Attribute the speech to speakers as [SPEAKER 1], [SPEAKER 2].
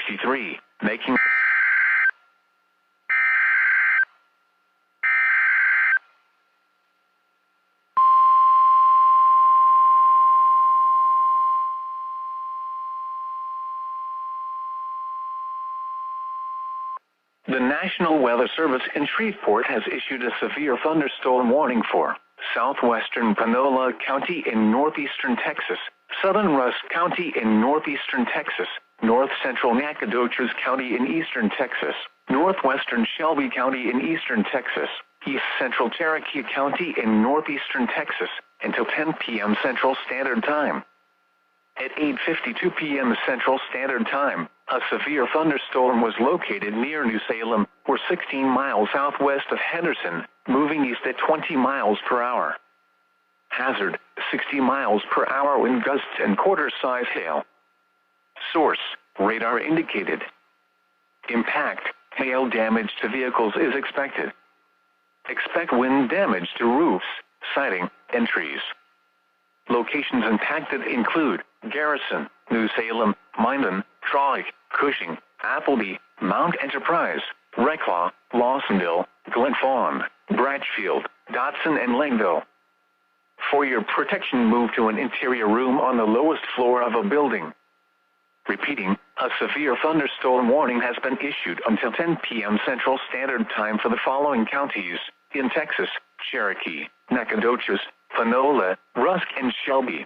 [SPEAKER 1] 63, making The National Weather Service in Shreveport has issued a severe thunderstorm warning for southwestern Panola County in northeastern Texas, southern Rusk County in northeastern Texas, north-central Nacogdoches County in eastern Texas, northwestern Shelby County in eastern Texas, east-central Cherokee County in northeastern Texas, until 10 p.m. Central Standard Time. At 8:52 p.m. Central Standard Time, a severe thunderstorm was located near New Salem, or 16 miles southwest of Henderson, moving east at 20 miles per hour. Hazard, 60 miles per hour wind gusts and quarter-size hail. Source, radar indicated. Impact, hail damage to vehicles is expected. Expect wind damage to roofs, siding, and trees. Locations impacted include Garrison, New Salem, Minden, Troy, Cushing, Appleby, Mount Enterprise, Reclaw, Lawsonville, Glen Fawn, Bratchfield, Dotson, and Langville. For your protection, move to an interior room on the lowest floor of a building. Repeating, a severe thunderstorm warning has been issued until 10 p.m. Central Standard Time for the following counties in Texas: Cherokee, Nacogdoches, Panola, Rusk, and Shelby.